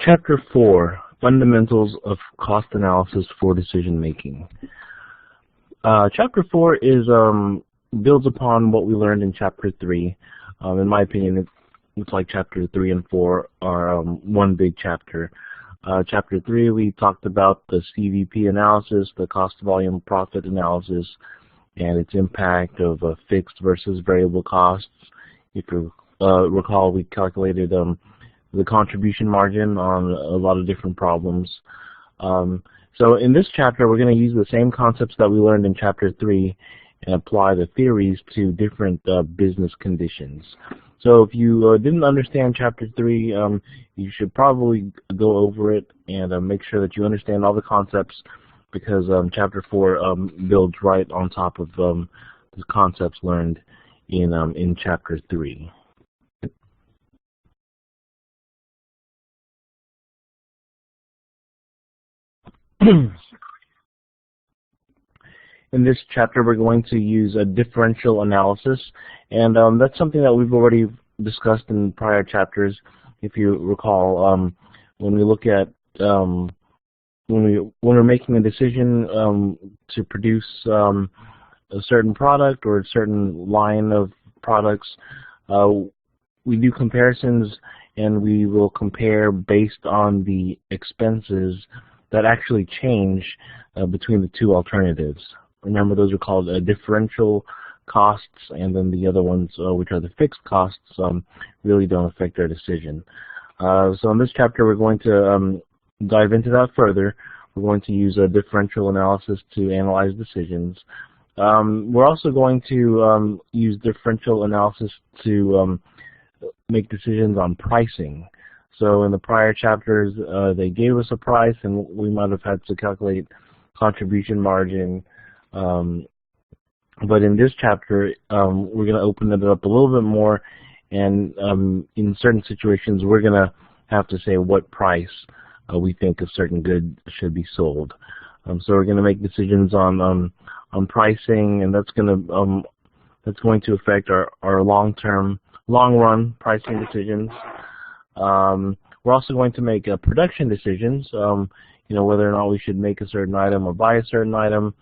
Chapter 4, Fundamentals of Cost Analysis for Decision Making. Chapter 4 builds upon what we learned in Chapter 3. In my opinion, it's like Chapter 3 and 4 are one big chapter. Chapter 3, we talked about the CVP analysis, the cost volume profit analysis, and its impact of fixed versus variable costs. If you recall, we calculated the contribution margin on a lot of different problems. So in this chapter, we're going to use the same concepts that we learned in Chapter 3 and apply the theories to different business conditions. So if you didn't understand Chapter 3, you should probably go over it and make sure that you understand all the concepts, because Chapter 4 builds right on top of the concepts learned in Chapter 3. In this chapter, we're going to use a differential analysis, and that's something that we've already discussed in prior chapters. If you recall, when we look at when we're making a decision to produce a certain product or a certain line of products, we do comparisons, and we will compare based on the expenses that actually change between the two alternatives. Remember, those are called differential costs, and then the other ones, which are the fixed costs, really don't affect our decision. So in this chapter, we're going to dive into that further. We're going to use a differential analysis to analyze decisions. We're also going to use differential analysis to make decisions on pricing. So in the prior chapters, they gave us a price, and we might have had to calculate contribution margin. But in this chapter, we're going to open it up a little bit more, and in certain situations, we're going to have to say what price we think a certain good should be sold. So we're going to make decisions on pricing, and that's going to affect our long-run pricing decisions. We're also going to make production decisions, whether or not we should make a certain item or buy a certain item,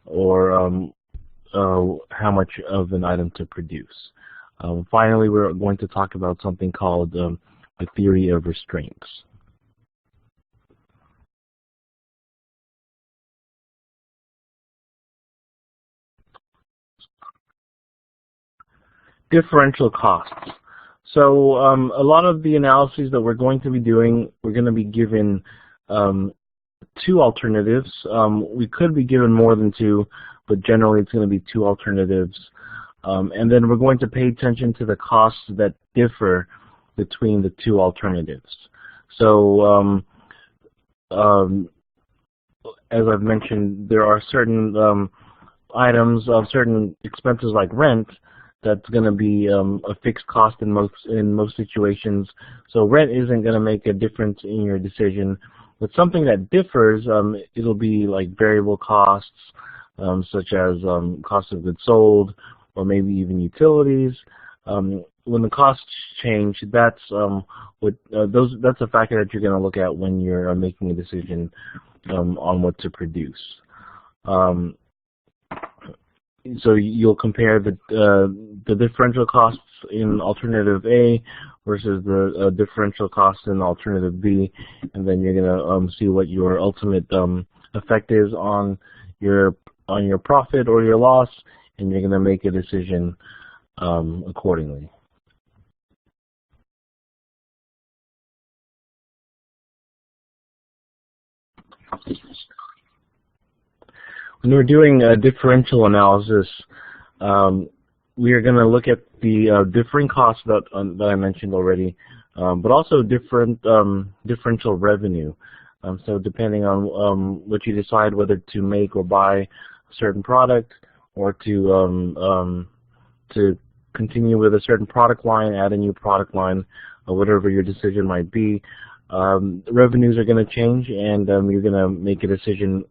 or how much of an item to produce. Finally, we're going to talk about something called the theory of restraints. Differential costs. So a lot of the analyses that we're going to be doing, we're going to be given two alternatives. We could be given more than two, but generally it's going to be two alternatives. And then we're going to pay attention to the costs that differ between the two alternatives. So as I've mentioned, there are certain items, certain expenses like rent, that's going to be a fixed cost in most situations. So rent isn't going to make a difference in your decision. But something that differs, it'll be like variable costs, such as cost of goods sold, or maybe even utilities. When the costs change, that's that's a factor that you're going to look at when you're making a decision on what to produce. So you'll compare the differential costs in alternative A versus the differential costs in alternative B, and then you're going to see what your ultimate effect is on your profit or your loss, and you're going to make a decision accordingly. When we're doing a differential analysis, we are going to look at the differing costs that I mentioned already, but also differential revenue. So depending on what you decide, whether to make or buy a certain product, or to continue with a certain product line, add a new product line, or whatever your decision might be, revenues are going to change, and you're going to make a decision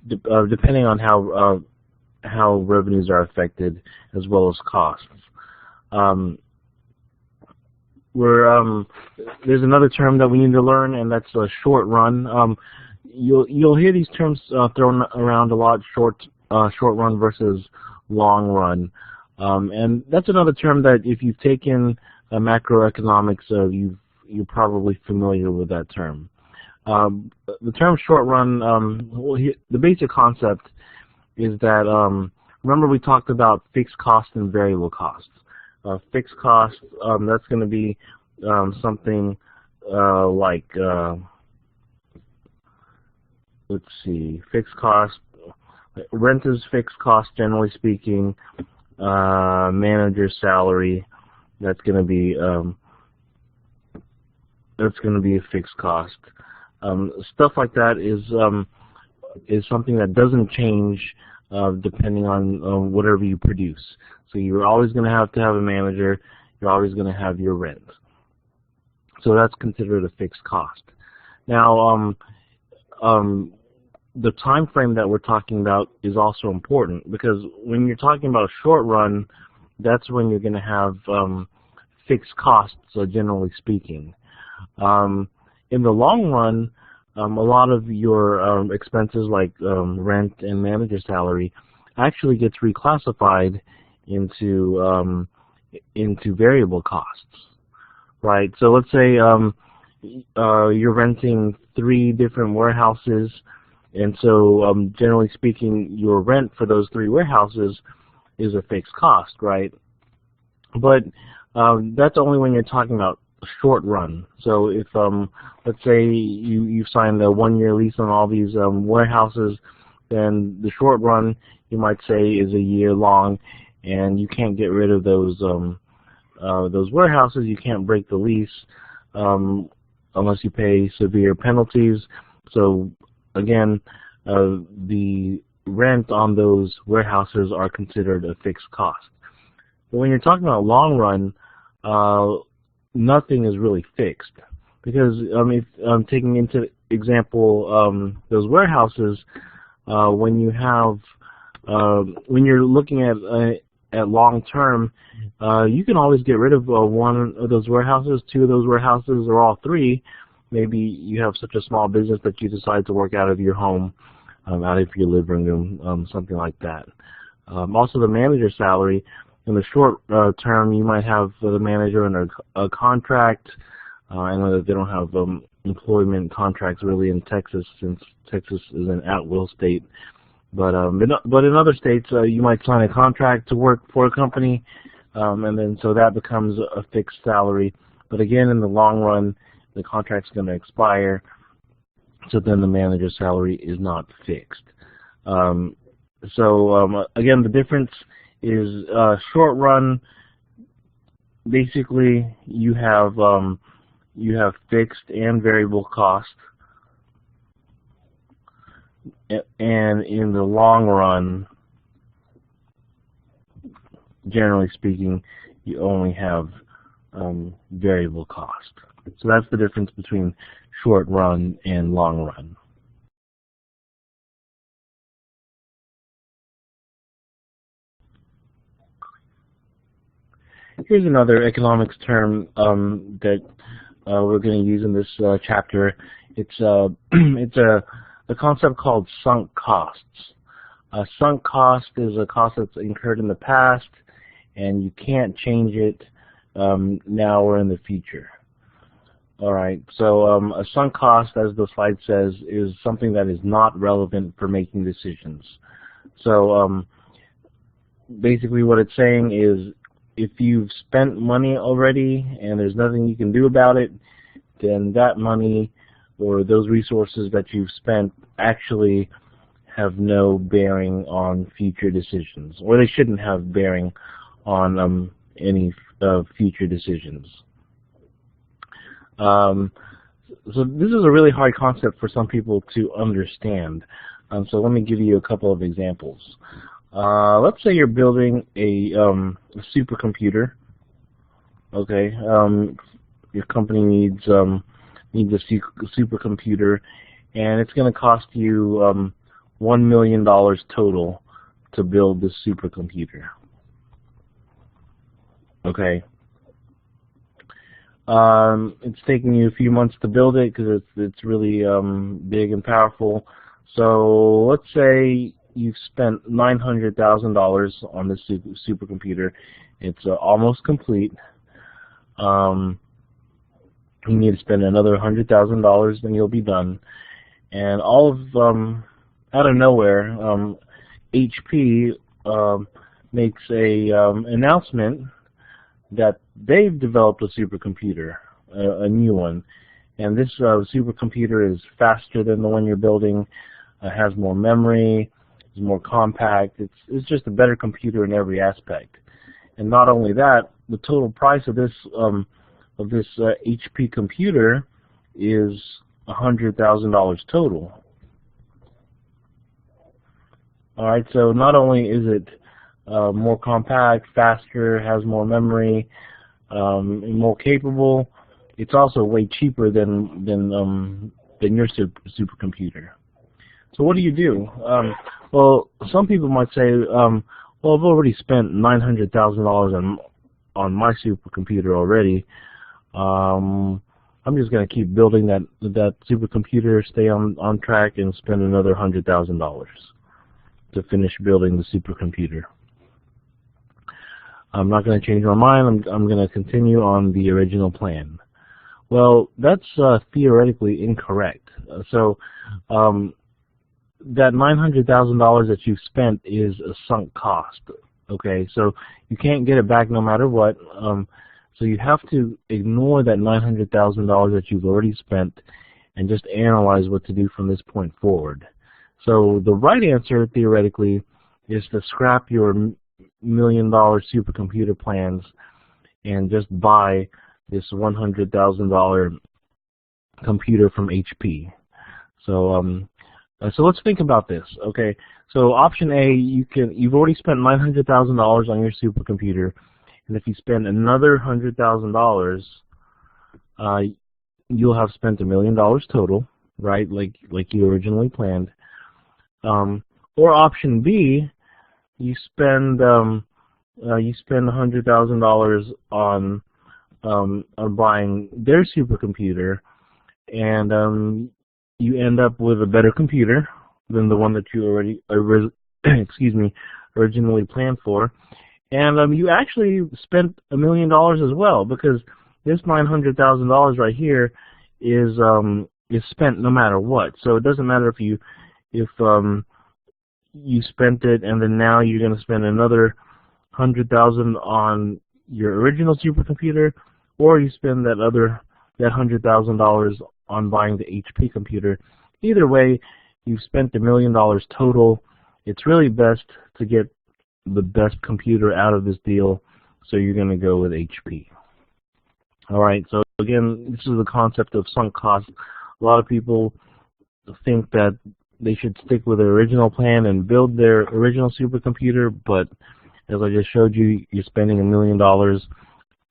depending on how revenues are affected, as well as costs. there's another term that we need to learn, and that's a short run. You'll hear these terms thrown around a lot: short run versus long run, and that's another term that if you've taken macroeconomics, you're probably familiar with that term. The term short run, the basic concept is that remember we talked about fixed cost and variable costs. Fixed cost, that's going to be something like, let's see, fixed cost. Rent is fixed cost, generally speaking. Manager's salary, that's going to be a fixed cost. Stuff like that is something that doesn't change depending on whatever you produce. So you're always going to have a manager. You're always going to have your rent. So that's considered a fixed cost. Now, the time frame that we're talking about is also important, because when you're talking about a short run, that's when you're going to have fixed costs, generally speaking. In the long run, a lot of your expenses like rent and manager salary actually gets reclassified into variable costs, right? So let's say you're renting 3 different warehouses, and so generally speaking, your rent for those 3 warehouses is a fixed cost, right? But that's only when you're talking about a short run. So if let's say you've signed a 1-year lease on all these warehouses, then the short run you might say is a year long, and you can't get rid of those warehouses. You can't break the lease unless you pay severe penalties. So again, the rent on those warehouses are considered a fixed cost. But when you're talking about long run, nothing is really fixed, because if I'm taking into example those warehouses, when you're looking at long term, you can always get rid of 1 of those warehouses, 2 of those warehouses, or all 3. Maybe you have such a small business that you decide to work out of your home, out of your living room, something like that. Also, the manager salary. In the short term, you might have the manager under a contract. I know that they don't have employment contracts really in Texas, since Texas is an at-will state. But in other states, you might sign a contract to work for a company, and then so that becomes a fixed salary. But again, in the long run, the contract's going to expire, so then the manager's salary is not fixed. Again, the difference is short run. Basically, you have fixed and variable cost, and in the long run, generally speaking, you only have variable cost. So that's the difference between short run and long run. Here's another economics term that we're going to use in this chapter. It's a concept called sunk costs. A sunk cost is a cost that's incurred in the past, and you can't change it now or in the future. All right. So a sunk cost, as the slide says, is something that is not relevant for making decisions. So basically, what it's saying is, if you've spent money already and there's nothing you can do about it, then that money or those resources that you've spent actually have no bearing on future decisions, or they shouldn't have bearing on any future decisions. So this is a really hard concept for some people to understand. So let me give you a couple of examples. Let's say you're building a supercomputer. Okay, your company needs a supercomputer, and it's going to cost you $1 million total to build this supercomputer. Okay. It's taking you a few months to build it because it's really big and powerful. So let's say you've spent $900,000 on this supercomputer. It's almost complete. You need to spend another $100,000, then you'll be done. And all of out of nowhere, HP makes a announcement that they've developed a supercomputer, a new one, and this supercomputer is faster than the one you're building, has more memory, is more compact. It's just a better computer in every aspect. And not only that, the total price of this HP computer is $100,000 total. All right, so not only is it more compact, faster, has more memory, and more capable, it's also way cheaper than your supercomputer. So what do you do? Well, some people might say, well, I've already spent $900,000 on my supercomputer already. I'm just going to keep building that supercomputer, stay on track, and spend another $100,000 to finish building the supercomputer. I'm not going to change my mind. I'm going to continue on the original plan. Well, that's theoretically incorrect. So that $900,000 that you've spent is a sunk cost. Okay, so you can't get it back no matter what. So you have to ignore that $900,000 that you've already spent and just analyze what to do from this point forward. So the right answer, theoretically, is to scrap your $1 million supercomputer plans and just buy this $100,000 computer from HP. So so let's think about this. Okay, so option A, you've already spent $900,000 on your supercomputer, and if you spend another $100,000, you'll have spent $1 million total, right? Like you originally planned. Or option B, you spend $100,000 on buying their supercomputer, and you end up with a better computer than the one that you originally planned for, and you actually spent $1 million as well, because this $900,000 right here is spent no matter what. So it doesn't matter if you spent it and then now you're going to spend another $100,000 on your original supercomputer, or you spend that $100,000 on buying the HP computer. Either way, you've spent $1 million total. It's really best to get the best computer out of this deal, so you're going to go with HP. All right, so again, this is the concept of sunk cost. A lot of people think that they should stick with their original plan and build their original supercomputer, but as I just showed you, you're spending $1 million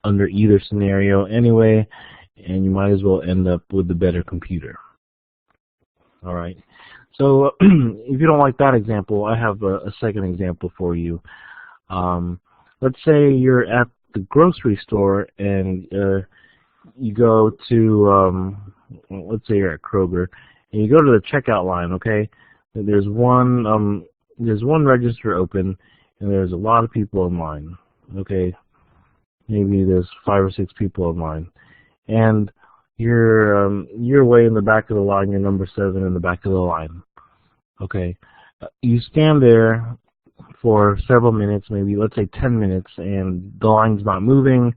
under either scenario anyway, and you might as well end up with the better computer. All right. So if you don't like that example, I have a second example for you. Let's say you're at the grocery store and you go to, let's say you're at Kroger, and you go to the checkout line. Okay, there's one register open, and there's a lot of people in line. Okay, maybe there's 5 or 6 people in line, and you're way in the back of the line. You're number 7 in the back of the line. Okay, you stand there for several minutes, maybe let's say 10 minutes, and the line's not moving.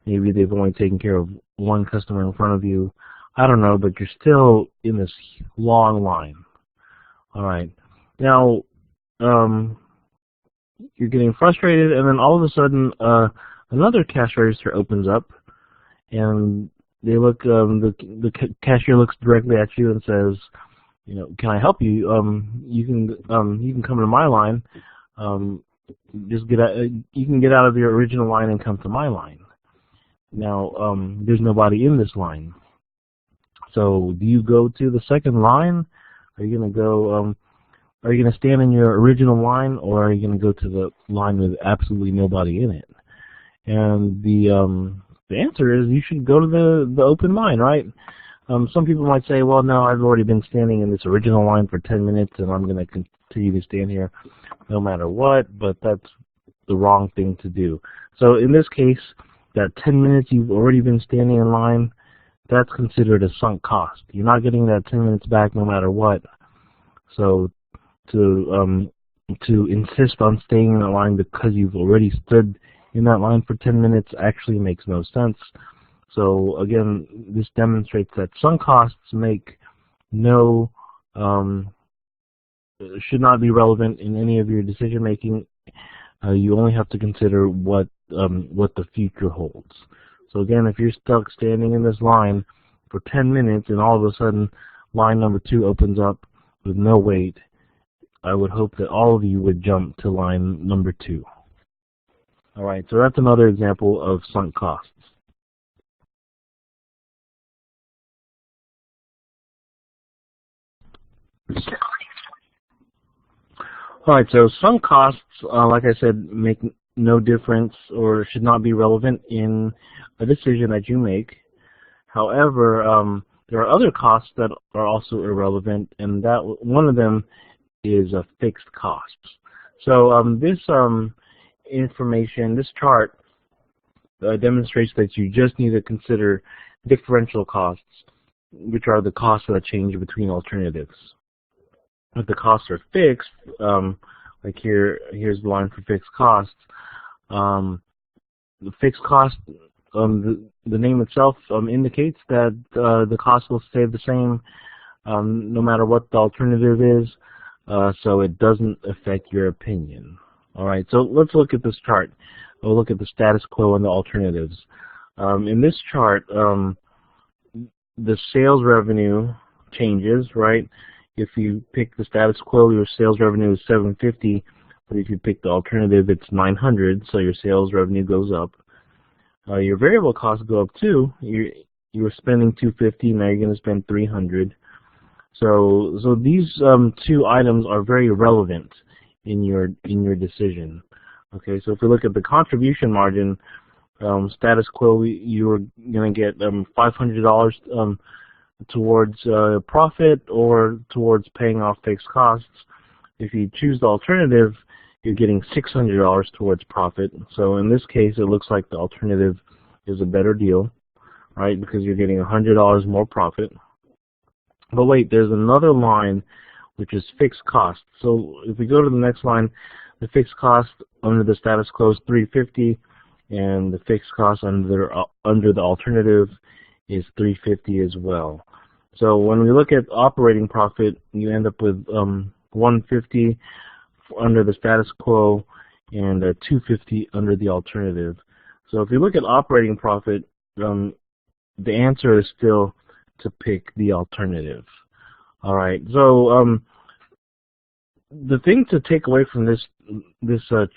Maybe they've only taken care of one customer in front of you. I don't know, but you're still in this long line. All right, now you're getting frustrated, and then all of a sudden another cash register opens up, and they look. The cashier looks directly at you and says, "You know, can I help you? You can come to my line. Just you can get out of your original line and come to my line." Now there's nobody in this line. So do you go to the second line? Are you going to go? Are you going to stand in your original line, or are you going to go to the line with absolutely nobody in it? And the the answer is you should go to the open line, right? Some people might say, well, no, I've already been standing in this original line for 10 minutes and I'm going to continue to stand here no matter what, but that's the wrong thing to do. So in this case, that 10 minutes you've already been standing in line, that's considered a sunk cost. You're not getting that 10 minutes back no matter what. So to insist on staying in that line because you've already stood in that line for 10 minutes actually makes no sense. So again, this demonstrates that sunk costs make no should not be relevant in any of your decision making. You only have to consider what the future holds. So again, if you're stuck standing in this line for 10 minutes and all of a sudden line number 2 opens up with no wait, I would hope that all of you would jump to line number 2. All right, so that's another example of sunk costs. All right, so sunk costs, like I said, make no difference or should not be relevant in a decision that you make. However, there are other costs that are also irrelevant, and that one of them is fixed costs. So this information, this chart demonstrates that you just need to consider differential costs, which are the costs that change between alternatives. If the costs are fixed, like here's the line for fixed costs. The fixed cost, the name itself indicates that the cost will stay the same no matter what the alternative is, so it doesn't affect your opinion. All right, so let's look at this chart. We'll look at the status quo and the alternatives. In this chart, the sales revenue changes, right? If you pick the status quo, your sales revenue is $750, but if you pick the alternative, it's $900, so your sales revenue goes up. Your variable costs go up too. You were spending $250, now you're going to spend $300. So these two items are very relevant in your decision. Okay, so if we look at the contribution margin, status quo, you were going to get $500 towards profit or towards paying off fixed costs. If you choose the alternative, you're getting $600 towards profit. So in this case, it looks like the alternative is a better deal, right? Because you're getting $100 more profit. But wait, there's another line which is fixed cost. So if we go to the next line, the fixed cost under the status quo is $350, and the fixed cost under the alternative is $350 as well. So when we look at operating profit, you end up with $150 under the status quo and $250 under the alternative. So if you look at operating profit, the answer is still to pick the alternative. All right. So the thing to take away from this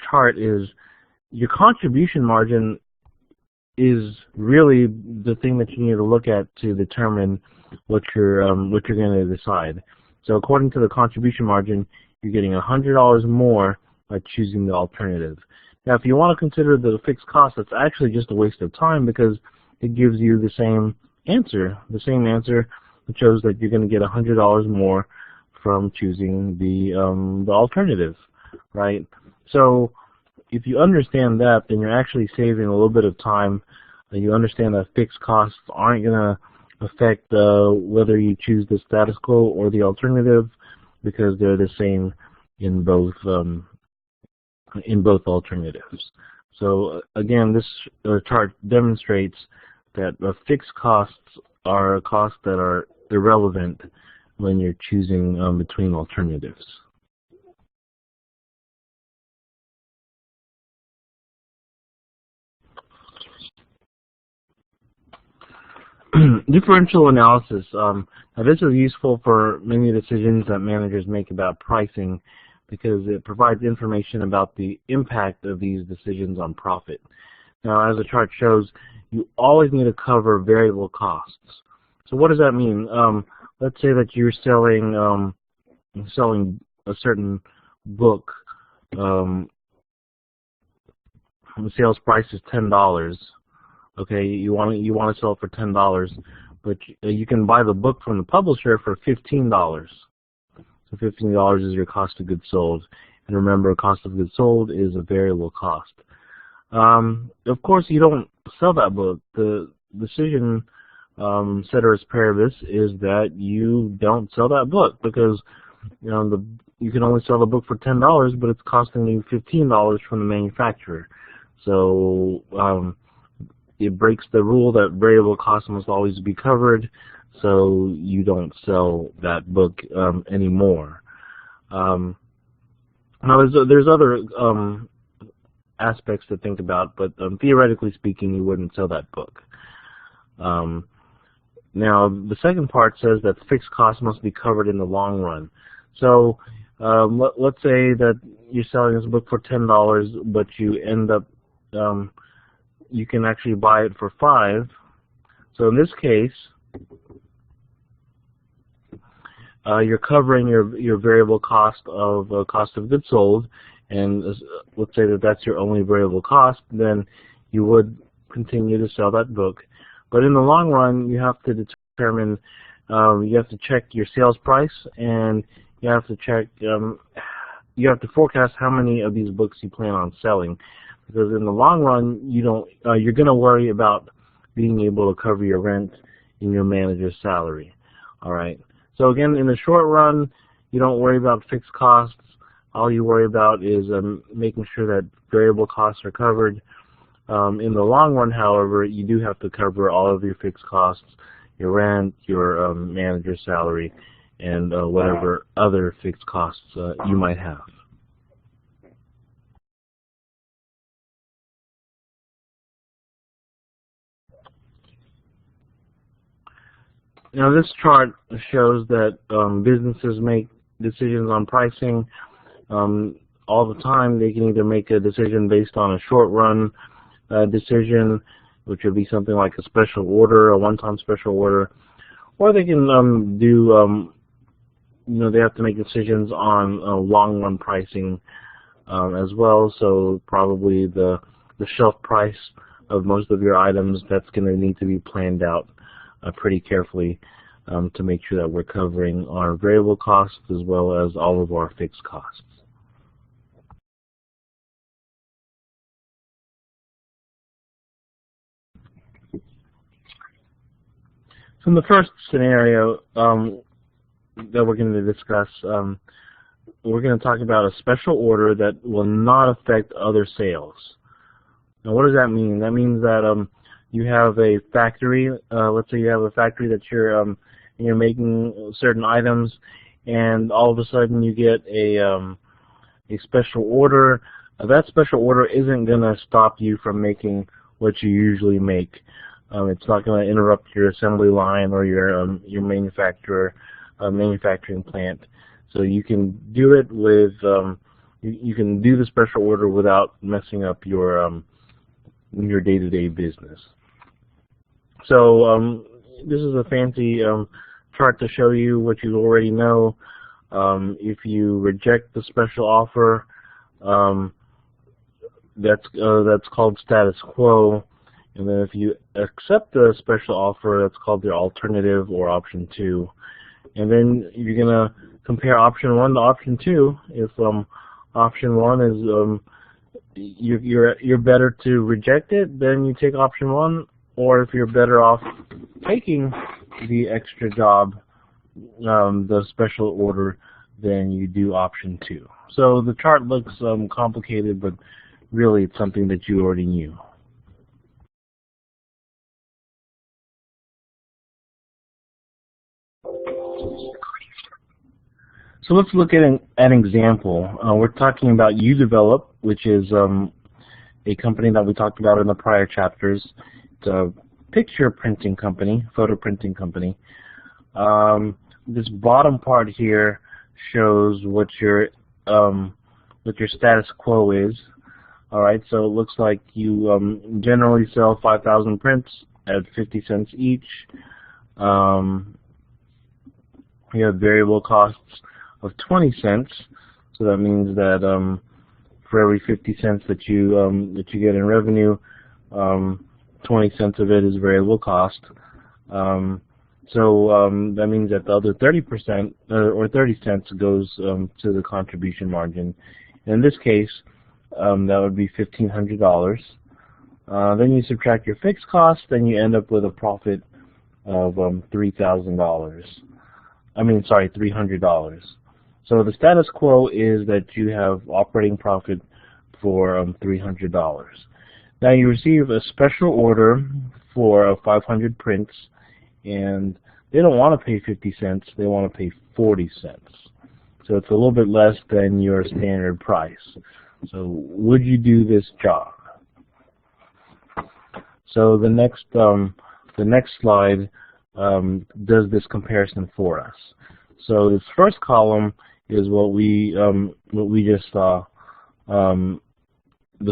chart is your contribution margin is really the thing that you need to look at to determine what you're going to decide. So according to the contribution margin, you're getting $100 more by choosing the alternative. Now, if you want to consider the fixed cost, that's actually just a waste of time because it gives you the same answer. The same answer shows that you're going to get $100 more from choosing the alternative, right? So if you understand that, then you're actually saving a little bit of time. You understand that fixed costs aren't going to affect whether you choose the status quo or the alternative because they're the same in both alternatives. So again, this chart demonstrates that fixed costs are costs that are irrelevant when you're choosing between alternatives. Differential analysis. Now this is useful for many decisions that managers make about pricing because it provides information about the impact of these decisions on profit. Now, as the chart shows, you always need to cover variable costs. So what does that mean? Let's say that you're selling a certain book. The sales price is $10. Okay, you want to sell it for $10, but you can buy the book from the publisher for $15. So $15 is your cost of goods sold. And remember, cost of goods sold is a variable cost. Of course, you don't sell that book. The decision, ceteris paribus, is that you don't sell that book because you can only sell the book for $10, but it's costing you $15 from the manufacturer. So it breaks the rule that variable costs must always be covered, so you don't sell that book anymore. Now there's other aspects to think about, but theoretically speaking, you wouldn't sell that book. Now the second part says that fixed costs must be covered in the long run. So let's say that you're selling this book for $10, but you end up you can actually buy it for $5. So in this case, you're covering your variable cost of goods sold, and let's say that that's your only variable cost. Then you would continue to sell that book. But in the long run, you have to determine, you have to check your sales price, and you have to check, you have to forecast how many of these books you plan on selling. Because in the long run, you're going to worry about being able to cover your rent and your manager's salary. All right. So again, in the short run, you don't worry about fixed costs. All you worry about is making sure that variable costs are covered. In the long run, however, you do have to cover all of your fixed costs, your rent, your manager's salary, and whatever other fixed costs you might have. Now this chart shows that businesses make decisions on pricing all the time. They can either make a decision based on a short-run decision, which would be something like a special order, a one-time special order, or they can they have to make decisions on long-run pricing as well. So probably the shelf price of most of your items, that's going to need to be planned out pretty carefully to make sure that we're covering our variable costs as well as all of our fixed costs. So in the first scenario that we're going to discuss, we're going to talk about a special order that will not affect other sales. Now what does that mean? That means that you have a factory, let's say you have a factory that you're making certain items, and all of a sudden you get a special order. That special order isn't going to stop you from making what you usually make. It's not going to interrupt your assembly line or your manufacturing plant. So you can do it with you can do the special order without messing up your day-to-day business. So this is a fancy chart to show you what you already know. If you reject the special offer, that's called status quo, and then if you accept the special offer, that's called the alternative or option 2. And then you're gonna compare option 1 to option 2. If option 1 is you're better to reject it, then you take option 1. Or if you're better off taking the extra job, the special order, then you do option 2. So the chart looks complicated, but really it's something that you already knew. So let's look at an example. We're talking about UDevelop, which is a company that we talked about in the prior chapters. It's a picture printing company, photo printing company. This bottom part here shows what your status quo is. All right, so it looks like you generally sell 5,000 prints at 50 cents each. You have variable costs of 20 cents, so that means that for every 50 cents that you get in revenue, 20 cents of it is variable cost. That means that the other 30% or 30 cents goes to the contribution margin. In this case, that would be $1,500. Then you subtract your fixed costs, then you end up with a profit of $3,000. $300. So the status quo is that you have operating profit for $300. Now you receive a special order for 500 prints, and they don't want to pay 50 cents, they want to pay 40 cents. So it's a little bit less than your standard price. So would you do this job? So the next slide does this comparison for us. So this first column is what we just saw, the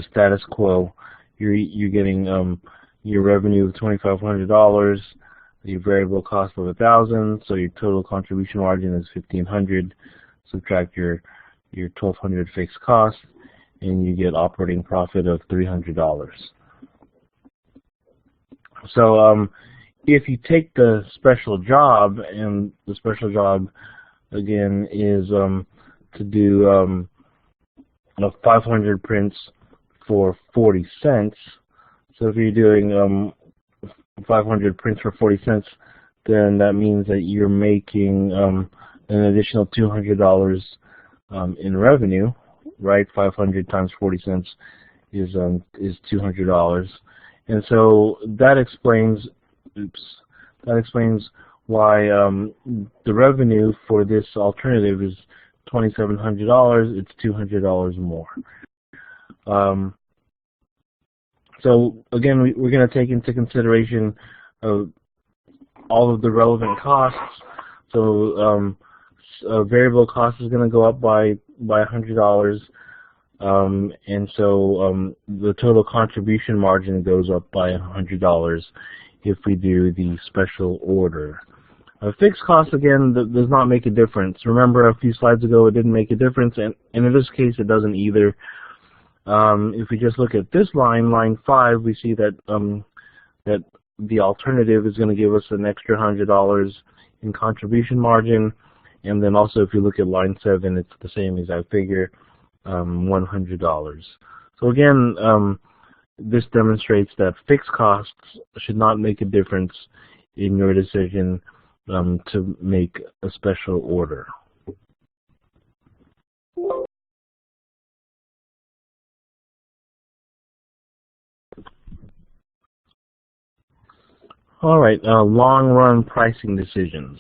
status quo. You're getting your revenue of $2,500, your variable cost of $1,000, so your total contribution margin is $1,500. Subtract your $1,200 fixed cost, and you get operating profit of $300. So if you take the special job, and the special job again is to do 500 prints for 40 cents. So if you're doing 500 prints for 40 cents, then that means that you're making an additional $200 in revenue, right? 500 times 40 cents is $200, and so that explains why the revenue for this alternative is $2,700. It's $200 more. So again, we're going to take into consideration all of the relevant costs. So variable cost is going to go up by $100, and so the total contribution margin goes up by $100 if we do the special order. Fixed cost, again, does not make a difference. Remember, a few slides ago it didn't make a difference, and in this case it doesn't either. If we just look at this line, line 5, we see that that the alternative is going to give us an extra $100 in contribution margin, and then also if you look at line 7, it's the same exact figure, $100. So again, this demonstrates that fixed costs should not make a difference in your decision to make a special order. All right, long-run pricing decisions.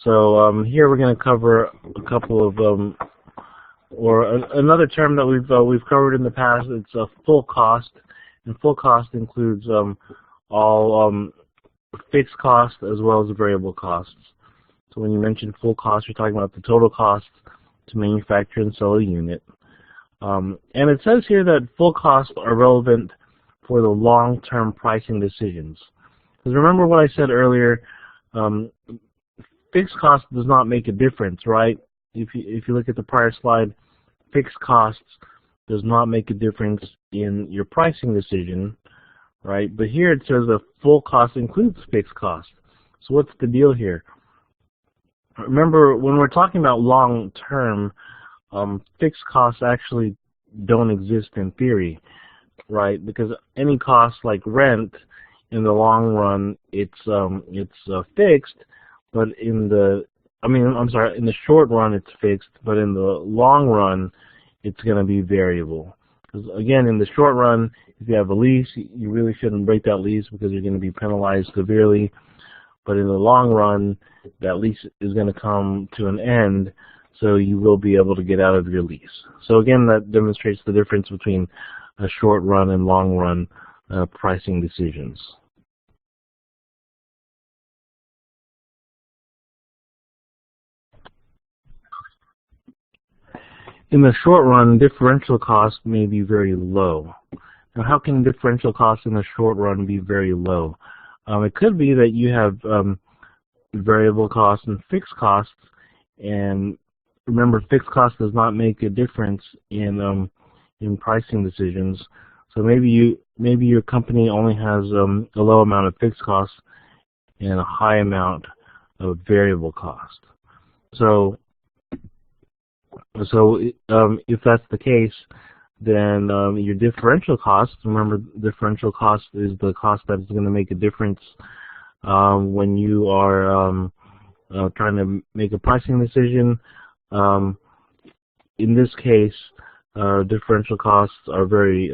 So here we're going to cover a couple of, another term that we've covered in the past. It's a full cost, and full cost includes all fixed costs as well as variable costs. So when you mention full cost, you're talking about the total cost to manufacture and sell a unit. And it says here that full costs are relevant for the long-term pricing decisions. Because remember what I said earlier, fixed cost does not make a difference, right? If you look at the prior slide, fixed costs does not make a difference in your pricing decision, right? But here it says the full cost includes fixed cost. So what's the deal here? Remember, when we're talking about long-term, fixed costs actually don't exist in theory, right? Because any cost like rent, in the long run, it's fixed, but in the short run it's fixed, but in the long run it's going to be variable. Because again, in the short run, if you have a lease, you really shouldn't break that lease because you're going to be penalized severely. But in the long run, that lease is going to come to an end, so you will be able to get out of your lease. So again, that demonstrates the difference between a short run and long run pricing decisions. In the short run, differential cost may be very low. Now, how can differential costs in the short run be very low? It could be that you have variable costs and fixed costs, and remember, fixed cost does not make a difference in pricing decisions. So maybe your company only has a low amount of fixed costs and a high amount of variable cost. So if that's the case, then your differential cost, remember differential cost is the cost that is going to make a difference when you are trying to make a pricing decision. In this case, differential costs are very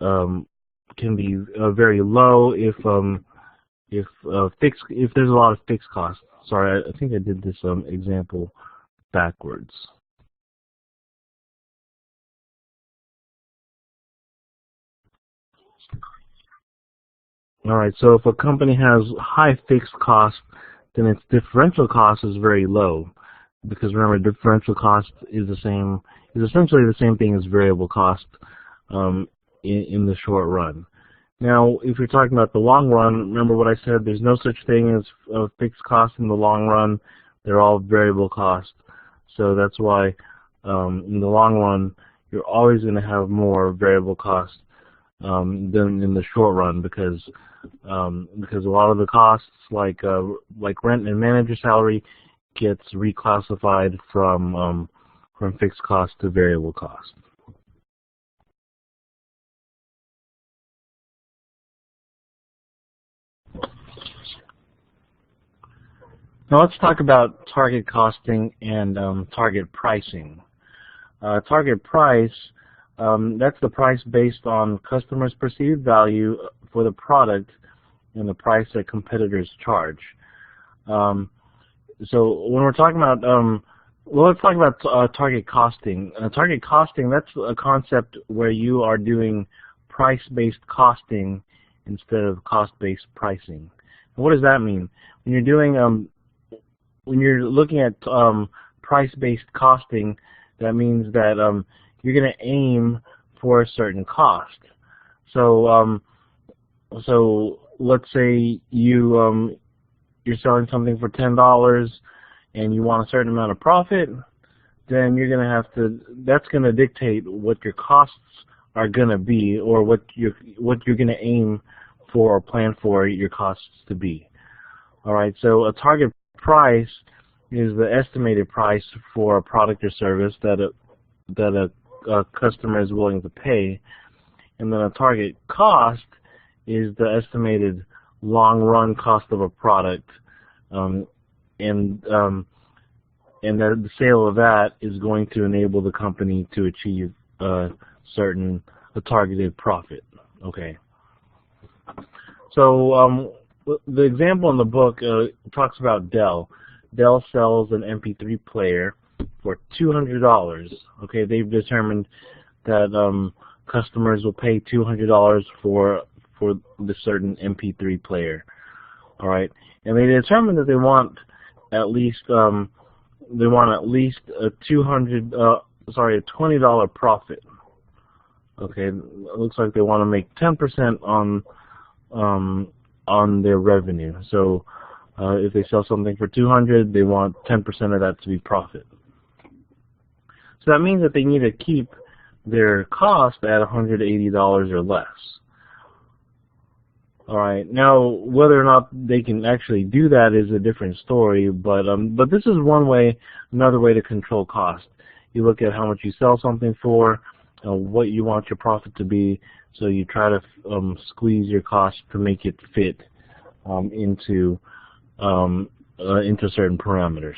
can be very low if there's a lot of fixed costs. Sorry, I think I did this example backwards. All right, so if a company has high fixed cost, then its differential cost is very low, because remember, differential cost is essentially the same thing as variable cost in the short run. Now, if you're talking about the long run, remember what I said, there's no such thing as fixed cost in the long run. They're all variable cost. So that's why in the long run, you're always going to have more variable cost than in the short run, because a lot of the costs like rent and manager salary gets reclassified from fixed cost to variable cost. Now let's talk about target costing and target pricing. Target price, that's the price based on customers' perceived value for the product and the price that competitors charge. So when we're talking about, well, let's talk about target costing. Target costing, that's a concept where you are doing price-based costing instead of cost-based pricing. And what does that mean? When you're doing when you're looking at price-based costing, that means that you're going to aim for a certain cost. So so let's say you're selling something for $10 and you want a certain amount of profit, then you're going to have to, that's going to dictate what your costs are going to be, or what you're going to aim for or plan for your costs to be. All right, so a target price is the estimated price for a product or service that a customer is willing to pay, and then a target cost is the estimated long-run cost of a product, and that the sale of that is going to enable the company to achieve a targeted profit. Okay. So the example in the book talks about Dell. Dell sells an MP3 player for $200. Okay, they've determined that customers will pay $200 for the certain MP3 player. All right, and they determined that they want at least a $20 profit. Okay, it looks like they want to make 10% on their revenue. So if they sell something for $200, they want 10% of that to be profit. So that means that they need to keep their cost at $180 or less. All right. Now, whether or not they can actually do that is a different story. But this is one way, another way to control cost. You look at how much you sell something for, what you want your profit to be, so you try to squeeze your cost to make it fit into certain parameters.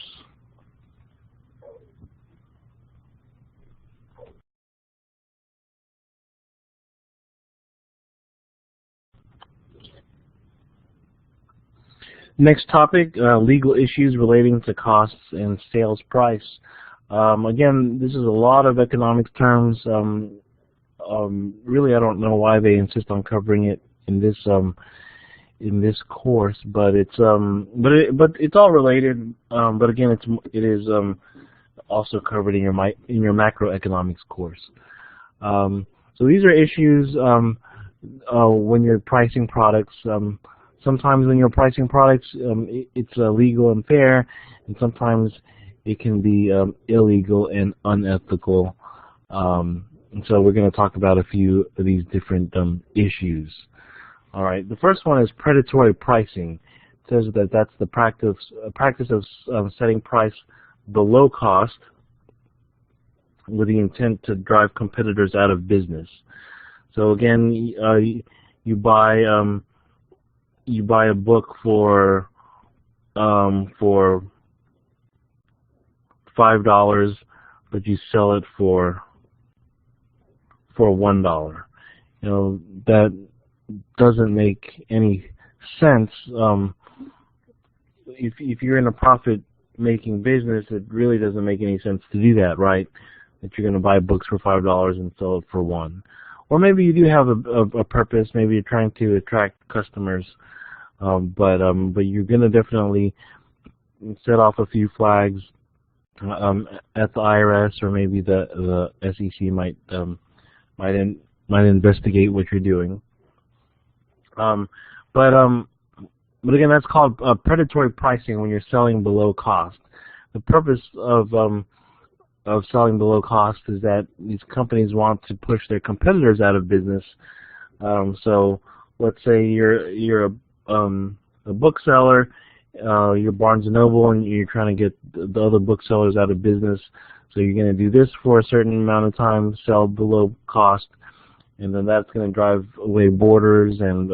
Next topic, legal issues relating to costs and sales price. Again, this is a lot of economics terms. Really, I don't know why they insist on covering it in this course, but it's all related. But again, it is also covered in your macroeconomics course. So these are issues when you're pricing products. Sometimes when you're pricing products, it's legal and fair, and sometimes it can be illegal and unethical And so we're going to talk about a few of these different issues. All right. The first one is predatory pricing. It says that that's the practice of setting price below cost with the intent to drive competitors out of business. So again, you buy a book for $5, but you sell it for $1. You know, that doesn't make any sense. If you're in a profit-making business, it really doesn't make any sense to do that, right? That you're going to buy books for $5 and sell it for $1. Or maybe you do have a purpose. Maybe you're trying to attract customers, but you're going to definitely set off a few flags at the IRS, or maybe the SEC might investigate what you're doing. But again, that's called predatory pricing when you're selling below cost. The purpose of selling below cost is that these companies want to push their competitors out of business. So let's say you're a bookseller, you're Barnes & Noble, and you're trying to get the other booksellers out of business. So you're going to do this for a certain amount of time, sell below cost, and then that's going to drive away Borders and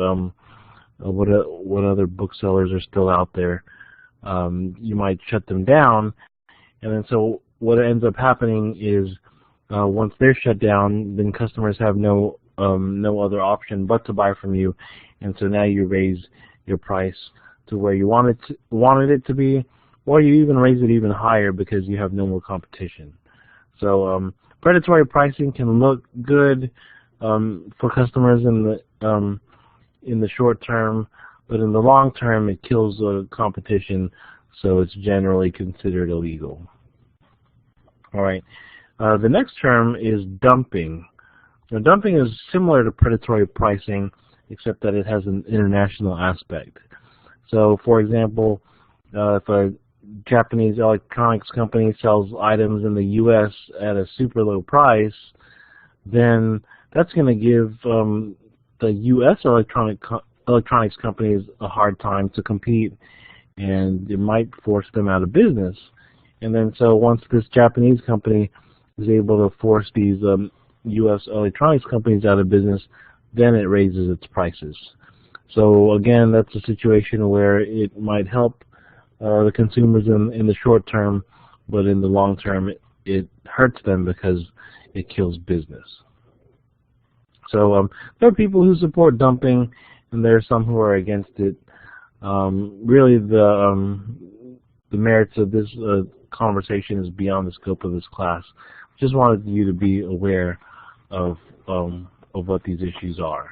what other booksellers are still out there. You might shut them down, and then so what ends up happening is once they're shut down, then customers have no other option but to buy from you, and so now you raise your price to where you wanted it to be, or you even raise it even higher because you have no more competition. So predatory pricing can look good for customers in the short term, but in the long term it kills the competition, so it's generally considered illegal. All right. The next term is dumping. Now, dumping is similar to predatory pricing, except that it has an international aspect. So, for example, if a Japanese electronics company sells items in the U.S. at a super low price, then that's going to give the U.S. electronics companies a hard time to compete, and it might force them out of business. And then so once this Japanese company is able to force these U.S. electronics companies out of business, then it raises its prices. So again, that's a situation where it might help the consumers in the short term, but in the long term it hurts them because it kills business. So there are people who support dumping, and there are some who are against it. Really, the merits of this conversation is beyond the scope of this class. Just wanted you to be aware of what these issues are.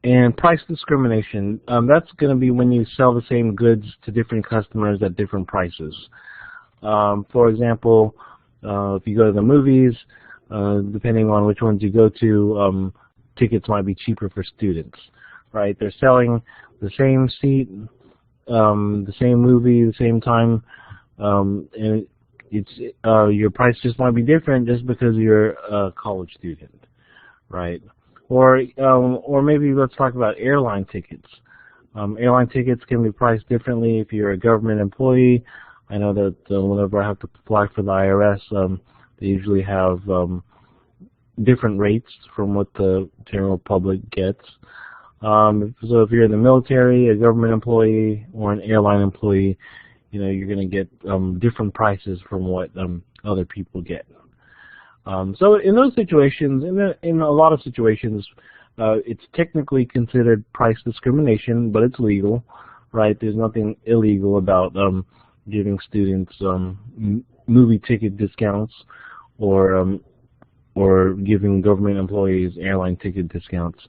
And price discrimination, that's going to be when you sell the same goods to different customers at different prices. For example, if you go to the movies, depending on which ones you go to, tickets might be cheaper for students, right? They're selling the same seat, the same movie, the same time, and your price just might be different just because you're a college student, right? Or maybe let's talk about airline tickets. Airline tickets can be priced differently if you're a government employee. I know that whenever I have to apply for the IRS, they usually have different rates from what the general public gets. So if you're in the military, a government employee, or an airline employee, you know, you're going to get different prices from what other people get. So in those situations, in a lot of situations, it's technically considered price discrimination, but it's legal, right? There's nothing illegal about giving students movie ticket discounts or giving government employees airline ticket discounts.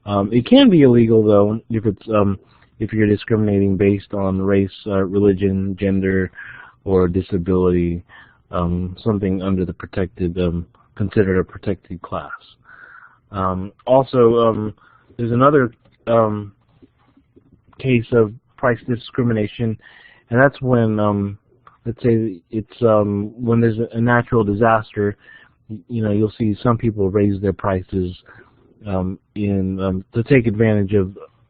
It can be illegal though if you're discriminating based on race, religion, gender, or disability. Something under the protected, considered a protected class. Also, there's another case of price discrimination, and that's when, let's say it's when there's a natural disaster. You'll see some people raise their prices to take advantage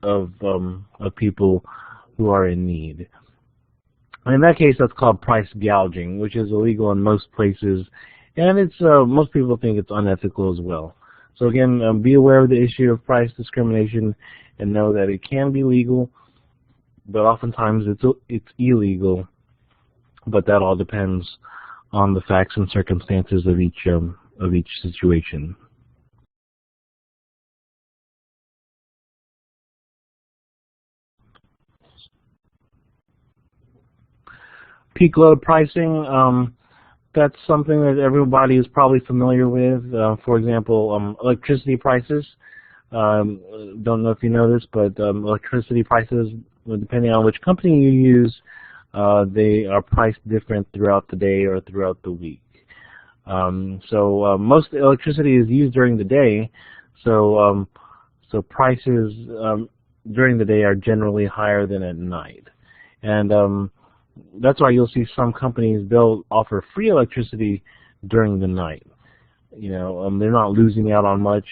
of people who are in need. And in that case, that's called price gouging, which is illegal in most places, and it's most people think it's unethical as well. So again, be aware of the issue of price discrimination and know that it can be legal, but oftentimes it's illegal. But that all depends on the facts and circumstances of each situation. Peak load pricing, that's something that everybody is probably familiar with. For example, electricity prices. Don't know if you know this, but electricity prices, depending on which company you use, they are priced different throughout the day or throughout the week. So most electricity is used during the day, so prices during the day are generally higher than at night. And that's why you'll see some companies, they'll offer free electricity during the night. They're not losing out on much.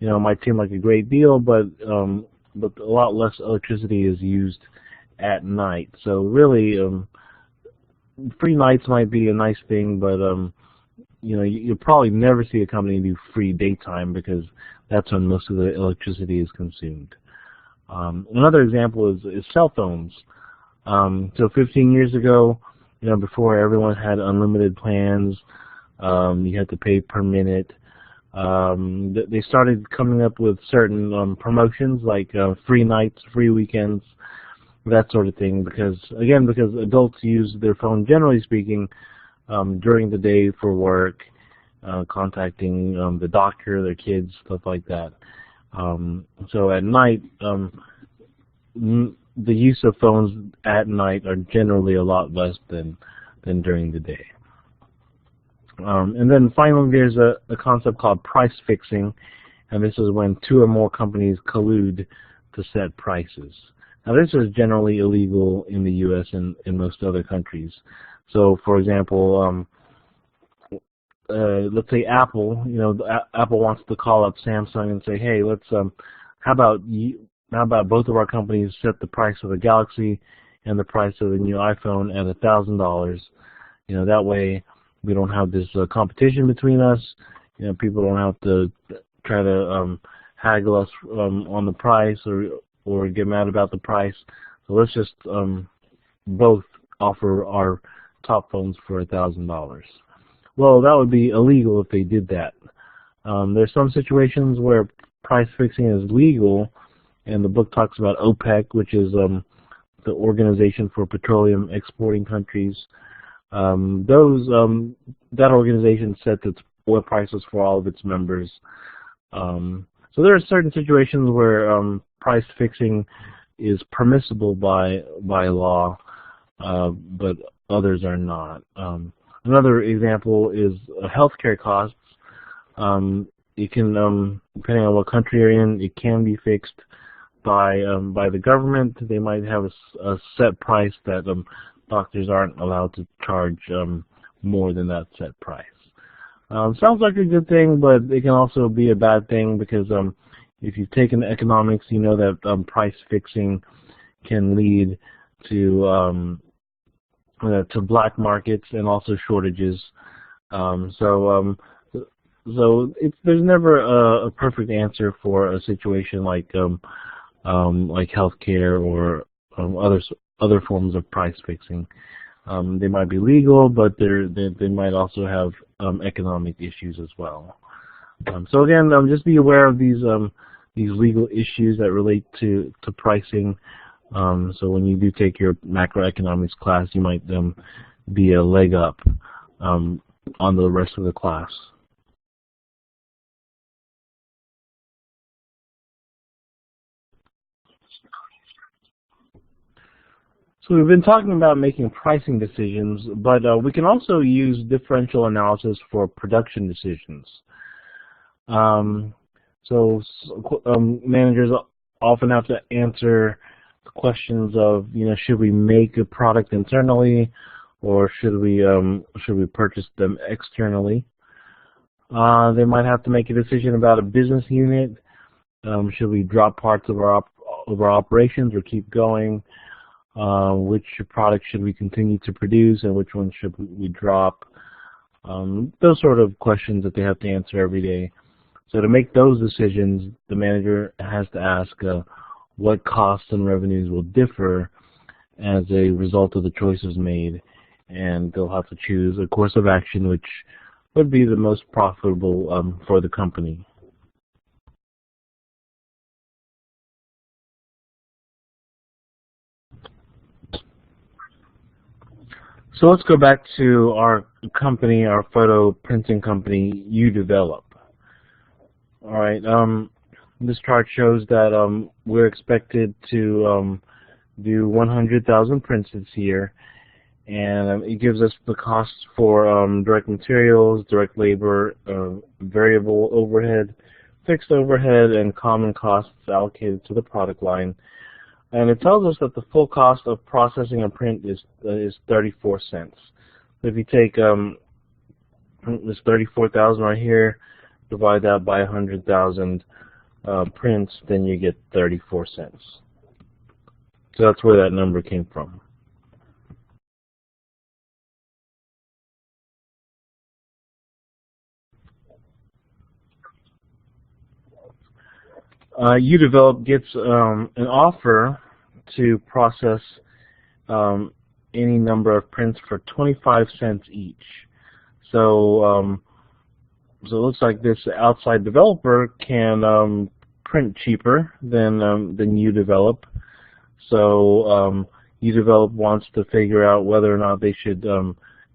It might seem like a great deal, but a lot less electricity is used at night. So really, free nights might be a nice thing, but you'll probably never see a company do free daytime because that's when most of the electricity is consumed. Another example is cell phones. So 15 years ago, before everyone had unlimited plans, you had to pay per minute. They started coming up with certain promotions like free nights, free weekends, that sort of thing, because adults use their phone, generally speaking, during the day for work, contacting the doctor, their kids, stuff like that. So at night, the use of phones at night are generally a lot less than during the day. And then finally, there's a concept called price fixing, and this is when two or more companies collude to set prices. Now, this is generally illegal in the U.S. and in most other countries. So, for example, let's say Apple. Apple wants to call up Samsung and say, "Hey, how about both of our companies set the price of the Galaxy and the price of the new iPhone at $1,000? That way we don't have this competition between us. People don't have to try to haggle us on the price or get mad about the price. So let's just both offer our top phones for $1,000." Well, that would be illegal if they did that. There's some situations where price fixing is legal, and the book talks about OPEC, which is the Organization for Petroleum Exporting Countries. That organization sets its oil prices for all of its members. So there are certain situations where price fixing is permissible by law, but others are not. Another example is healthcare costs. It can, depending on what country you're in, it can be fixed by the government. They might have a set price that doctors aren't allowed to charge more than that set price. Sounds like a good thing, but it can also be a bad thing because if you've taken economics, you know that price fixing can lead to black markets and also shortages. So there's never a perfect answer for a situation like healthcare or other forms of price fixing. They might be legal, but they might also have economic issues as well. So again, just be aware of these legal issues that relate to pricing. So when you do take your macroeconomics class, you might be a leg up on the rest of the class. So we've been talking about making pricing decisions, but we can also use differential analysis for production decisions. Managers often have to answer the questions of, should we make a product internally, or should we purchase them externally? They might have to make a decision about a business unit. Should we drop parts of our operations or keep going? Which product should we continue to produce, and which one should we drop? Those sort of questions that they have to answer every day. So to make those decisions, the manager has to ask what costs and revenues will differ as a result of the choices made, and they'll have to choose a course of action which would be the most profitable for the company. So let's go back to our company, our photo printing company, UDevelop. All right. This chart shows that we're expected to do 100,000 prints this year, and it gives us the costs for direct materials, direct labor, variable overhead, fixed overhead, and common costs allocated to the product line. And it tells us that the full cost of processing a print is 34 cents. So if you take this 34,000 right here, divide that by 100,000 prints, then you get 34 cents. So that's where that number came from. UDevelop gets an offer to process any number of prints for 25 cents each. So so it looks like this outside developer can print cheaper than UDevelop. So UDevelop wants to figure out whether or not they should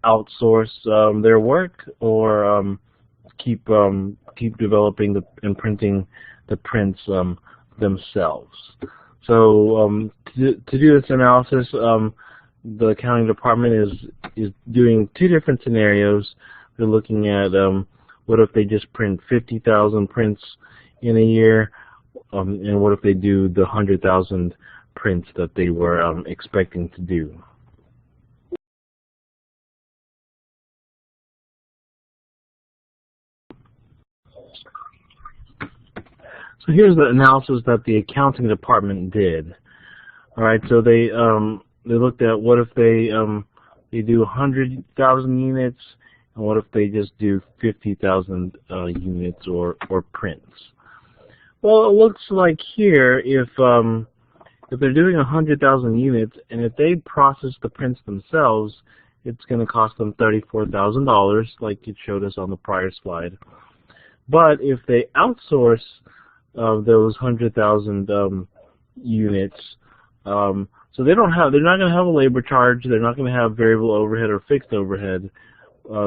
outsource their work, or keep developing and printing the prints themselves. So to do this analysis, the accounting department is doing two different scenarios. They're looking at what if they just print 50,000 prints in a year, and what if they do the 100,000 prints that they were expecting to do. So here's the analysis that the accounting department did. All right, so they looked at what if they do 100,000 units, and what if they just do 50,000 units or prints. Well, it looks like here if they're doing 100,000 units, and if they process the prints themselves, it's going to cost them $34,000, like it showed us on the prior slide. But if they outsource those 100,000 units, so they're not going to have a labor charge, they're not going to have variable overhead or fixed overhead.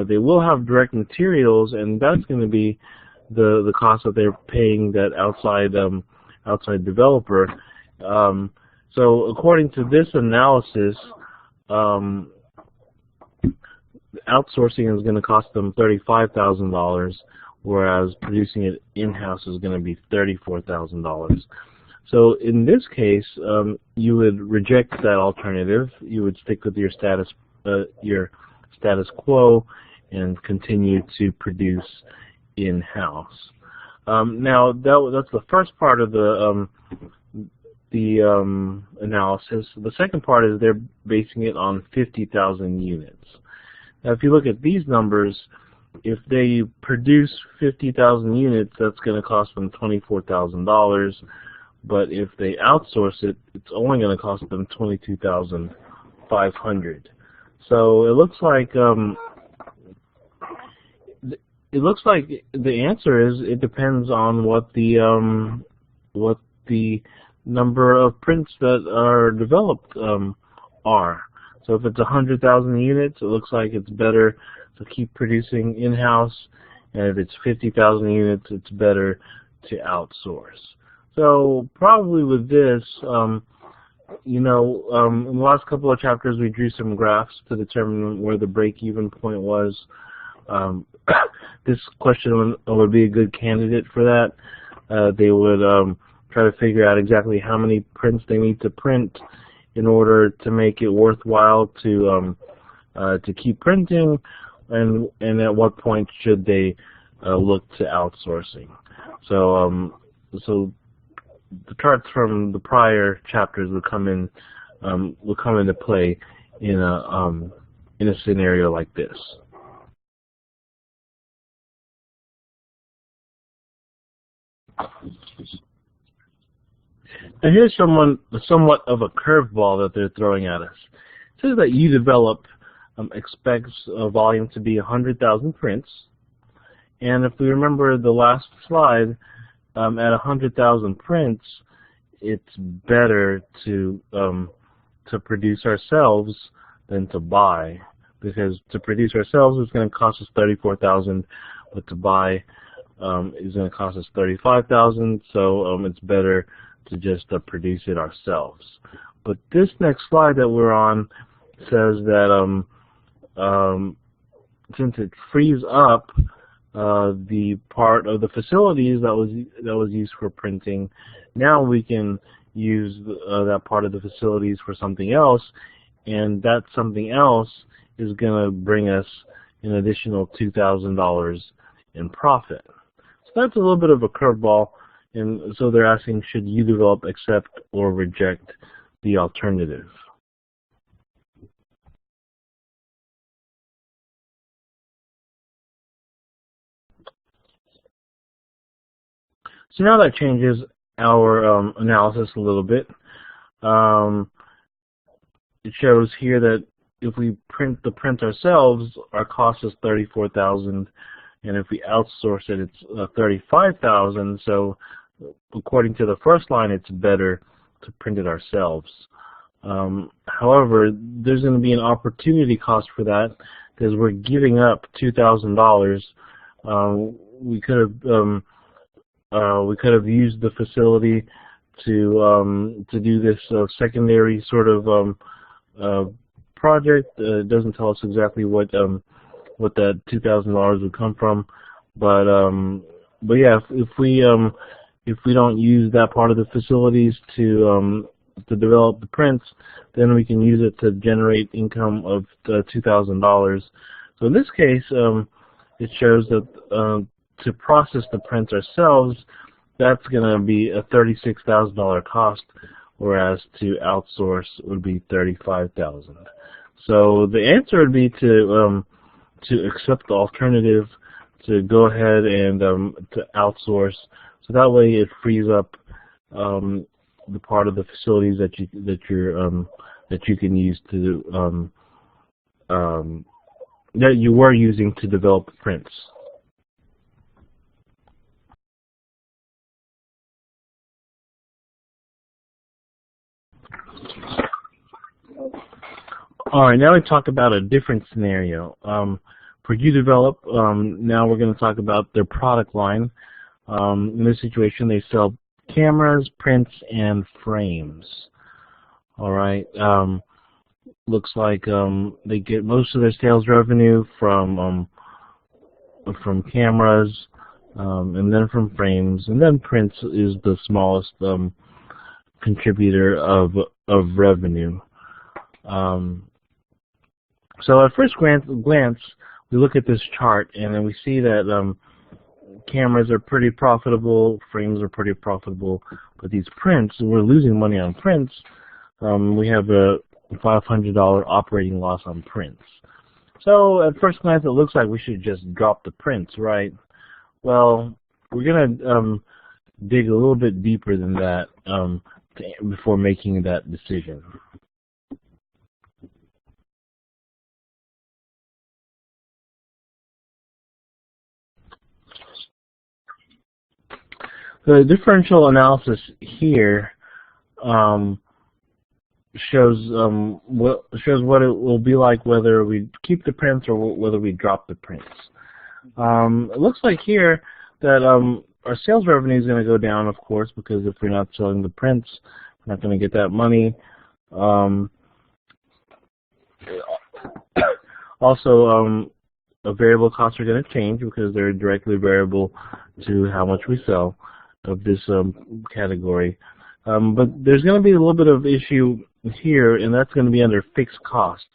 They will have direct materials, and that's going to be the cost that they're paying that outside developer. So according to this analysis, outsourcing is going to cost them $35,000, whereas producing it in-house is going to be $34,000. So in this case, you would reject that alternative. You would stick with your status quo and continue to produce in-house. Now that's the first part of the analysis. The second part is they're basing it on 50,000 units. Now, if you look at these numbers, if they produce 50,000 units, that's going to cost them $24,000. But if they outsource it, it's only going to cost them $22,500. So it looks like the answer is it depends on what the number of prints that are developed are. So if it's 100,000 units, it looks like it's better to keep producing in-house, and if it's 50,000 units, it's better to outsource. So probably with this, in the last couple of chapters we drew some graphs to determine where the break-even point was. This question would be a good candidate for that. They would try to figure out exactly how many prints they need to print in order to make it worthwhile to keep printing, and at what point should they look to outsourcing. So so the charts from the prior chapters will come into play in a scenario like this. And here's somewhat of a curveball that they're throwing at us. It says that UDevelop expects volume to be 100,000 prints, and if we remember the last slide, at 100,000 prints, it's better to produce ourselves than to buy, because to produce ourselves is going to cost us 34,000, but to buy is going to cost us 35,000. So it's better to just produce it ourselves. But this next slide that we're on says that since it frees up the part of the facilities that was used for printing, now we can use that part of the facilities for something else, and that something else is going to bring us an additional $2,000 in profit. So that's a little bit of a curveball, and so they're asking, should UDevelop accept or reject the alternative? So now that changes our analysis a little bit. It shows here that if we print the print ourselves, our cost is 34,000, and if we outsource it, it's 35,000. So according to the first line, it's better to print it ourselves. However, there's going to be an opportunity cost for that, because we're giving up $2,000. We could have used the facility to do this secondary sort of project. It doesn't tell us exactly what that $2,000 would come from, but yeah, if we don't use that part of the facilities to develop the prints, then we can use it to generate income of $2,000. So in this case, it shows that to process the prints ourselves, that's going to be a $36,000 cost, whereas to outsource would be $35,000. So the answer would be to accept the alternative, to go ahead and to outsource. So that way, it frees up the part of the facilities that you can use to that you were using to develop the prints. All right, now we talk about a different scenario. For UDevelop, now we're going to talk about their product line. In this situation, they sell cameras, prints, and frames. All right. Looks like they get most of their sales revenue from cameras, and then from frames, and then prints is the smallest contributor of revenue. So at first glance, we look at this chart, and then we see that cameras are pretty profitable, frames are pretty profitable, but these prints, we're losing money on prints. We have a $500 operating loss on prints. So at first glance, it looks like we should just drop the prints, right? Well, we're going to dig a little bit deeper than that before making that decision. The differential analysis here shows what it will be like whether we keep the prints or whether we drop the prints. It looks like here that our sales revenue is going to go down, of course, because if we're not selling the prints, we're not going to get that money. Also, variable costs are going to change because they're directly variable to how much we sell. of this category. But there's going to be a little bit of issue here, and that's going to be under fixed costs.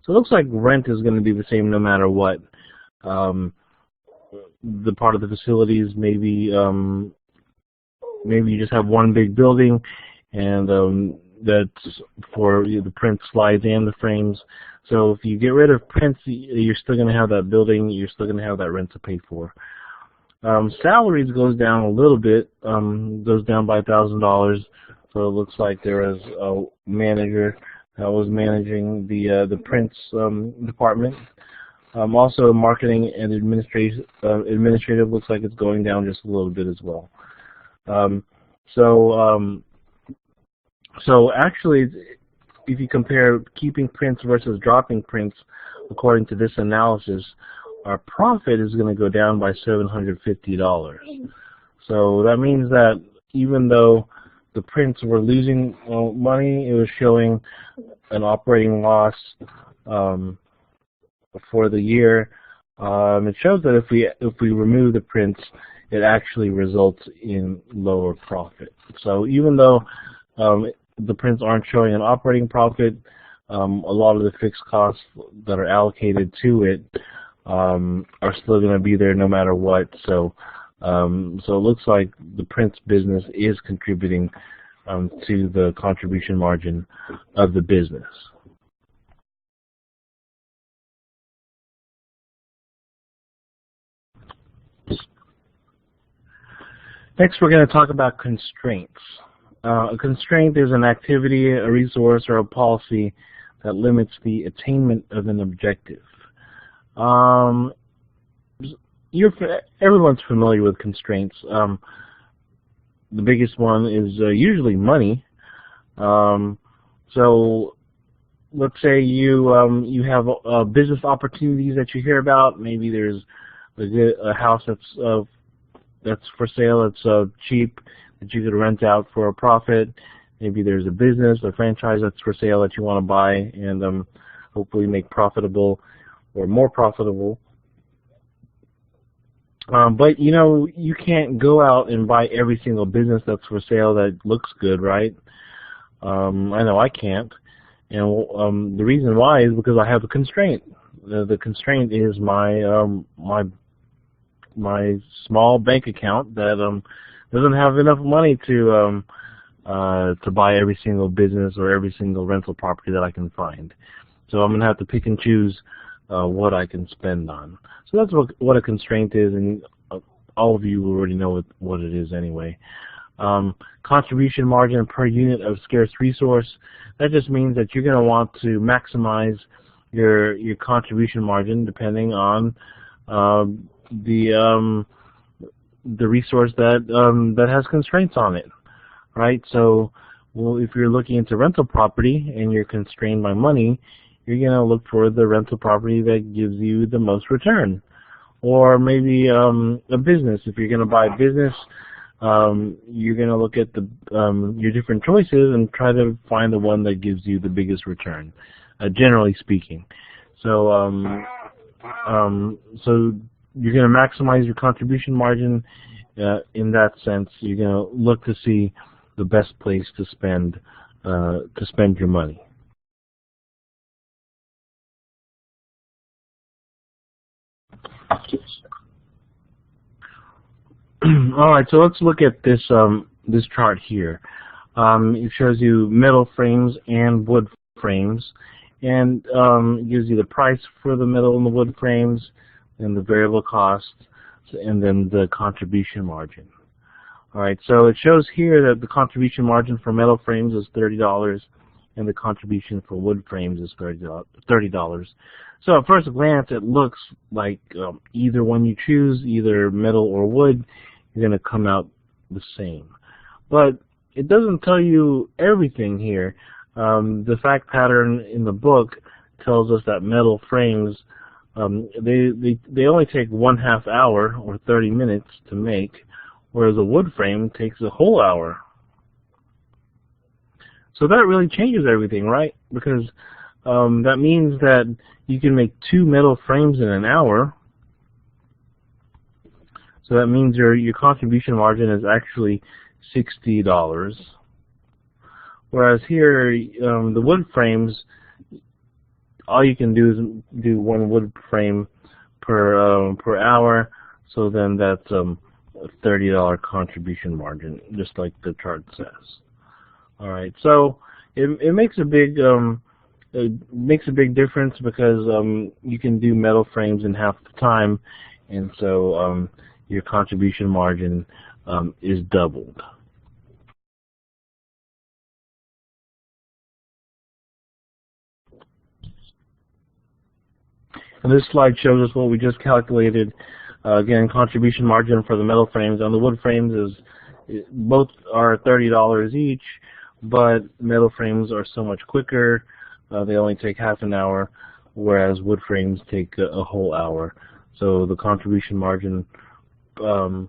So it looks like rent is going to be the same no matter what. The part of the facilities, maybe you just have one big building, and that's for the print slides and the frames. So if you get rid of prints, you're still going to have that building, you're still going to have that rent to pay for. Salaries goes down a little bit, goes down by $1,000. So it looks like there is a manager that was managing the prints department. Also, marketing and administrative looks like it's going down just a little bit as well. So actually, if you compare keeping prints versus dropping prints, according to this analysis, our profit is going to go down by $750. So that means that even though the prints were losing money, it was showing an operating loss for the year. It shows that if we remove the prints, it actually results in lower profit. So even though the prints aren't showing an operating profit, a lot of the fixed costs that are allocated to it are still going to be there no matter what. So it looks like the prints business is contributing to the contribution margin of the business. Next, we're going to talk about constraints. A constraint is an activity, a resource, or a policy that limits the attainment of an objective. Everyone's familiar with constraints. The biggest one is usually money. So let's say you have business opportunities that you hear about. Maybe there's a house that's for sale, it's cheap, that you could rent out for a profit. Maybe there's a business, a franchise that's for sale that you want to buy and hopefully make profitable or more profitable. But you can't go out and buy every single business that's for sale that looks good, right? I know I can't. And the reason why is because I have a constraint. The constraint is my small bank account that doesn't have enough money to buy every single business or every single rental property that I can find. So I'm going to have to pick and choose what I can spend on. So that's what a constraint is, and all of you already know what it is anyway. Contribution margin per unit of scarce resource. That just means that you're going to want to maximize your contribution margin depending on the resource that has constraints on it, right? So, well, if you're looking into rental property and you're constrained by money, you're going to look for the rental property that gives you the most return. Or maybe a business. If you're going to buy a business, you're going to look at your different choices and try to find the one that gives you the biggest return, generally speaking. So, so you're going to maximize your contribution margin. In that sense, you're going to look to see the best place to spend your money. All right, so let's look at this this chart here. It shows you metal frames and wood frames, and it gives you the price for the metal and the wood frames, and the variable cost, and then the contribution margin. All right, so it shows here that the contribution margin for metal frames is $30, and the contribution for wood frames is $30. So at first glance, it looks like either one you choose, either metal or wood, you're going to come out the same. But it doesn't tell you everything here. The fact pattern in the book tells us that metal frames, they only take 1/2 hour or 30 minutes to make, whereas a wood frame takes a whole hour. So that really changes everything, right? Because that means that you can make 2 metal frames in an hour. So that means your contribution margin is actually $60. Whereas here, the wood frames, all you can do is do one wood frame per hour. So then that's a $30 contribution margin, just like the chart says. All right, so it makes a big difference because you can do metal frames in half the time, and so your contribution margin is doubled. And this slide shows us what we just calculated. Again, contribution margin for the metal frames. On the wood frames both are $30 each, but metal frames are so much quicker. They only take half an hour, whereas wood frames take a whole hour. So the contribution margin for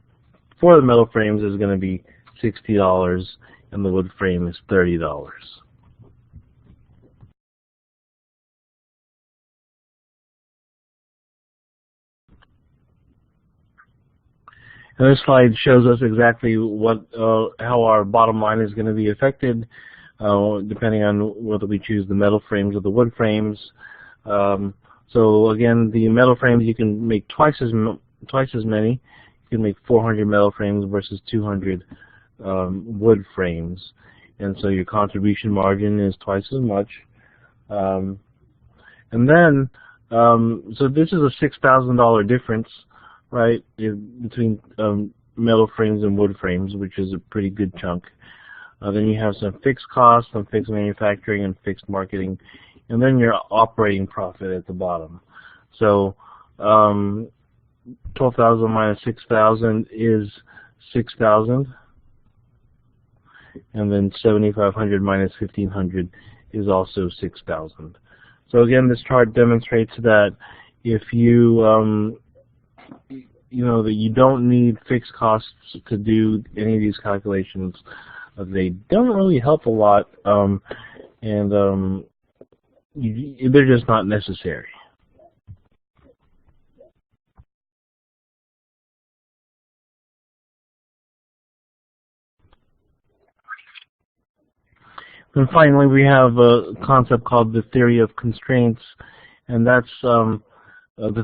the metal frames is going to be $60, and the wood frame is $30. And this slide shows us exactly how our bottom line is going to be affected, depending on whether we choose the metal frames or the wood frames. So again, the metal frames, you can make twice as many. You can make 400 metal frames versus 200 wood frames, and so your contribution margin is twice as much. And then, so this is a $6,000 difference, right, between metal frames and wood frames, which is a pretty good chunk. Then you have some fixed costs, some fixed manufacturing, and fixed marketing, and then your operating profit at the bottom. So 12,000 minus 6,000 is 6,000, and then 7,500 minus 1,500 is also 6,000. So again, this chart demonstrates that if you that you don't need fixed costs to do any of these calculations. They don't really help a lot, and they're just not necessary. And finally, we have a concept called the theory of constraints, and that's the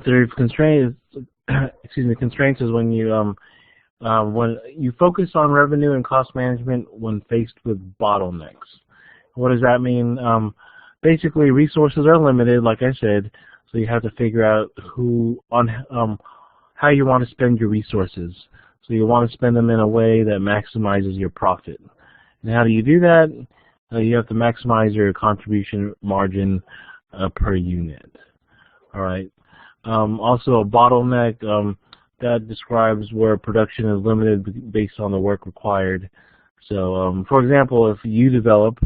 theory of constraints. Constraints is when you focus on revenue and cost management when faced with bottlenecks. What does that mean? Basically, resources are limited, like I said, so you have to figure out how you want to spend your resources. So you want to spend them in a way that maximizes your profit. And how do you do that? You have to maximize your contribution margin per unit. All right. Also, a bottleneck that describes where production is limited based on the work required. So, for example, if you develop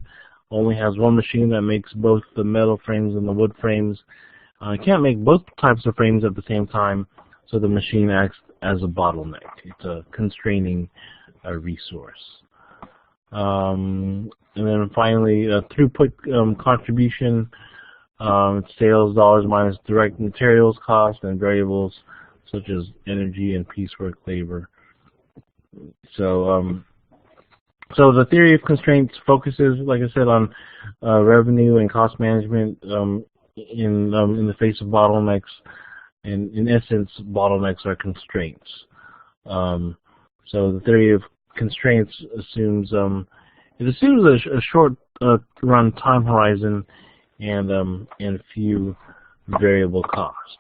only has one machine that makes both the metal frames and the wood frames, it can't make both types of frames at the same time, so the machine acts as a bottleneck. It's a constraining resource. And then finally, throughput contribution. Sales dollars minus direct materials cost and variables such as energy and piecework labor. So, so the theory of constraints focuses, like I said, on revenue and cost management in the face of bottlenecks. And in essence, bottlenecks are constraints. So the theory of constraints assumes a short run time horizon and few variable costs.